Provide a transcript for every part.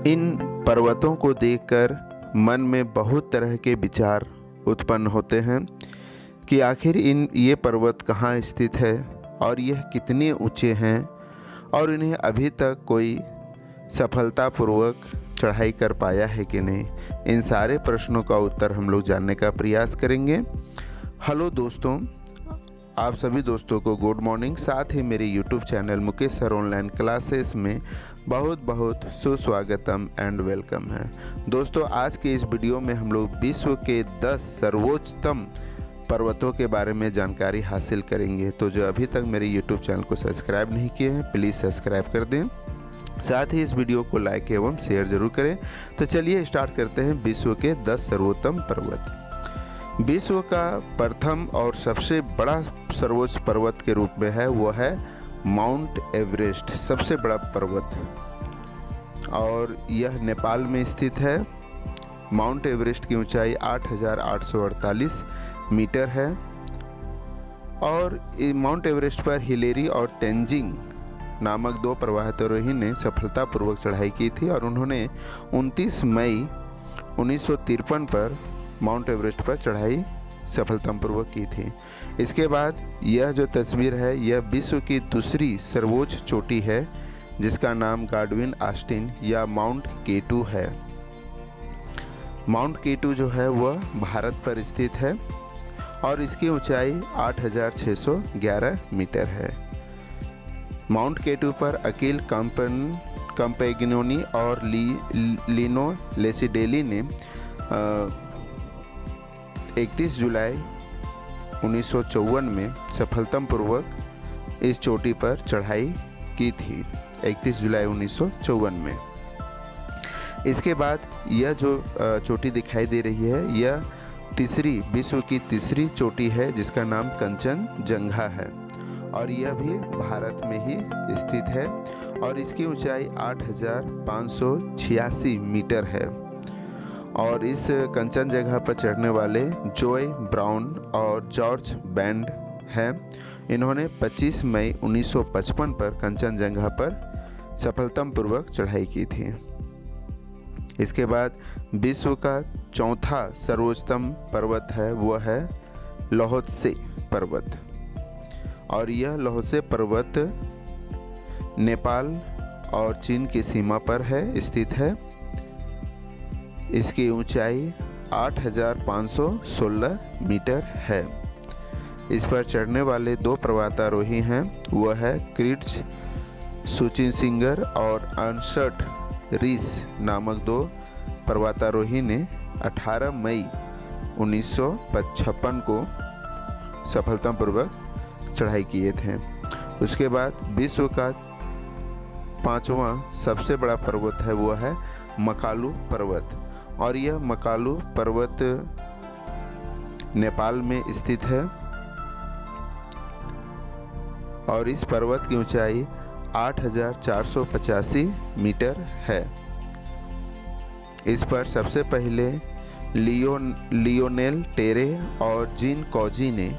इन पर्वतों को देखकर मन में बहुत तरह के विचार उत्पन्न होते हैं कि आखिर ये पर्वत कहाँ स्थित है और यह कितने ऊंचे हैं और इन्हें अभी तक कोई सफलतापूर्वक चढ़ाई कर पाया है कि नहीं। इन सारे प्रश्नों का उत्तर हम लोग जानने का प्रयास करेंगे। हेलो दोस्तों, आप सभी दोस्तों को गुड मॉर्निंग। साथ ही मेरे YouTube channel Mukesh sir online classes में बहुत बहुत सुस्वागतम एंड वेलकम है। दोस्तों, आज के इस वीडियो में हम लोग विश्व के 10 सर्वोच्चतम पर्वतों के बारे में जानकारी हासिल करेंगे। तो जो अभी तक मेरे यूट्यूब चैनल को सब्सक्राइब नहीं किए हैं, प्लीज़ सब्सक्राइब कर दें। साथ ही इस वीडियो को लाइक एवं शेयर जरूर करें। तो चलिए स्टार्ट करते हैं विश्व के 10 सर्वोत्तम पर्वत। विश्व का प्रथम और सबसे बड़ा सर्वोच्च पर्वत के रूप में है वो है माउंट एवरेस्ट, सबसे बड़ा पर्वत, और यह नेपाल में स्थित है। माउंट एवरेस्ट की ऊंचाई 8,848 मीटर है और माउंट एवरेस्ट पर हिलेरी और तेंजिंग नामक 2 पर्वतारोही ने सफलतापूर्वक चढ़ाई की थी और उन्होंने 29 मई 1953 पर माउंट एवरेस्ट पर चढ़ाई सफलतापूर्वक की थी। इसके बाद यह जो तस्वीर है यह विश्व की दूसरी सर्वोच्च चोटी है जिसका नाम गाडविन ऑस्टिन या माउंट केटू है। माउंट केटू जो है वह भारत पर स्थित है और इसकी ऊंचाई 8,611 मीटर है। माउंट केटू पर अकील कैम्पेगिनोनी और लिनो लेसिडेली ने 31 जुलाई 1954 में सफलतापूर्वक इस चोटी पर चढ़ाई की थी। 31 जुलाई 1954 में। इसके बाद यह जो चोटी दिखाई दे रही है यह विश्व की तीसरी चोटी है जिसका नाम कंचनजंगा है और यह भी भारत में ही स्थित है और इसकी ऊंचाई 8,586 मीटर है। और इस कंचनजंगा पर चढ़ने वाले जोय ब्राउन और जॉर्ज बैंड हैं। इन्होंने 25 मई 1955 पर कंचनजंगा पर सफलतापूर्वक चढ़ाई की थी। इसके बाद विश्व का चौथा सर्वोच्चतम पर्वत है वह है ल्होत्से पर्वत और यह ल्होत्से पर्वत नेपाल और चीन की सीमा पर है स्थित है। इसकी ऊंचाई 8,516 मीटर है। इस पर चढ़ने वाले 2 पर्वतारोही हैं वह है क्रिट्स सुचिनसिंगर और अनसट रीस नामक 2 पर्वतारोही ने 18 मई 1955 को सफलतापूर्वक चढ़ाई किए थे। उसके बाद विश्व का 5वां सबसे बड़ा पर्वत है वो है मकालू पर्वत और यह मकालू पर्वत नेपाल में स्थित है और इस पर्वत की ऊंचाई 8,485 मीटर है। इस पर सबसे पहले लियोनेल टेरे और जीन कॉजी ने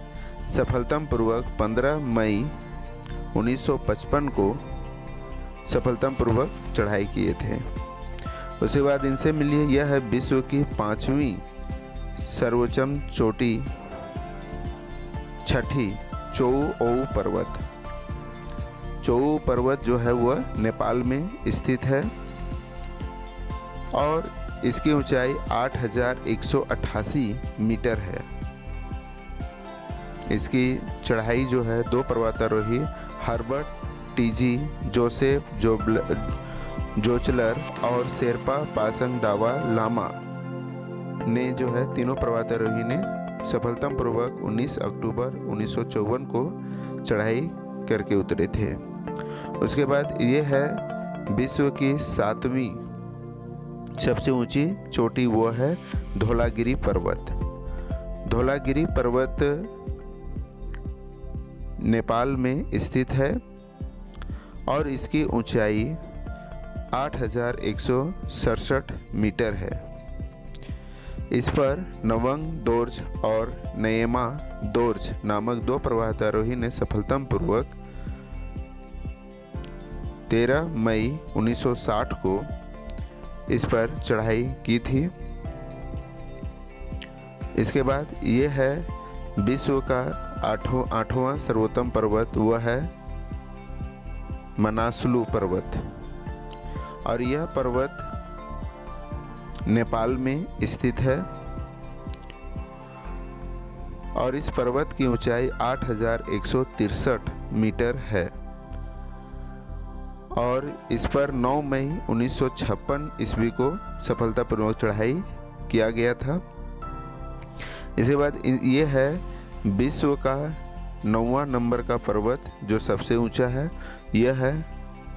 सफलतापूर्वक 15 मई 1955 को सफलतापूर्वक चढ़ाई किए थे। उसके बाद इनसे मिलिए यह है विश्व की 5वीं सर्वोच्चम चोटी, छठी चोऊ पर्वत। चोऊ पर्वत जो है वह नेपाल में स्थित है और इसकी ऊंचाई 8,188 मीटर है। इसकी चढ़ाई जो है 2 पर्वतारोही हर्बर्ट टीजी, जोसेफ जोचलर और शेरपा पासंग डावा लामा ने जो है तीनों पर्वतारोही ने सफलतापूर्वक 19 अक्टूबर 1954 को चढ़ाई करके उतरे थे। उसके बाद ये है विश्व की 7वीं सबसे ऊंची चोटी वो है धौलागिरी पर्वत। धौलागिरी पर्वत नेपाल में स्थित है और इसकी ऊंचाई 8,167 मीटर है। इस पर नवंग दोर्ज और नयमा दोर्ज नामक 2 पर्वतारोही ने सफलतापूर्वक 13 मई 1960 को इस पर चढ़ाई की थी। इसके बाद ये है विश्व का आठवां सर्वोत्तम पर्वत, वह है मनासलू पर्वत, और यह पर्वत नेपाल में स्थित है और इस पर्वत की ऊंचाई 8,163 मीटर है और इस पर 9 मई 1956 ईस्वी को सफलतापूर्वक चढ़ाई किया गया था। इसके बाद ये है विश्व का 9वां नंबर का पर्वत जो सबसे ऊंचा है, यह है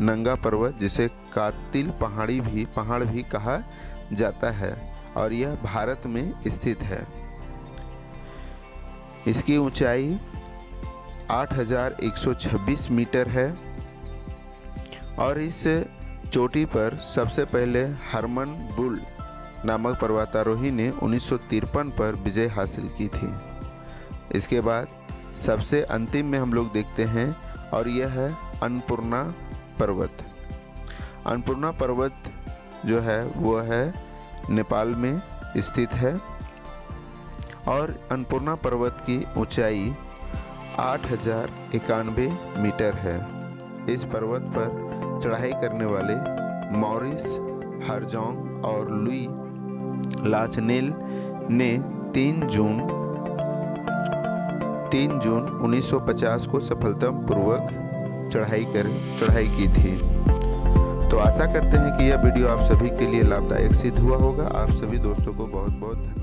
नंगा पर्वत, जिसे कातिल पहाड़ भी कहा जाता है और यह भारत में स्थित है। इसकी ऊंचाई 8,126 मीटर है और इस चोटी पर सबसे पहले हरमन बुल नामक पर्वतारोही ने 1953 पर विजय हासिल की थी। इसके बाद सबसे अंतिम में हम लोग देखते हैं और यह है अन्नपूर्णा पर्वत। अन्नपूर्णा पर्वत जो है वो है नेपाल में स्थित है और अन्नपूर्णा पर्वत की ऊंचाई 8,091 मीटर है। इस पर्वत पर चढ़ाई करने वाले मॉरिस हरजोंग और लुई लाचनेल ने 3 जून 1950 को सफलतापूर्वक चढ़ाई की थी। तो आशा करते हैं कि यह वीडियो आप सभी के लिए लाभदायक सिद्ध हुआ होगा। आप सभी दोस्तों को बहुत बहुत धन्यवाद।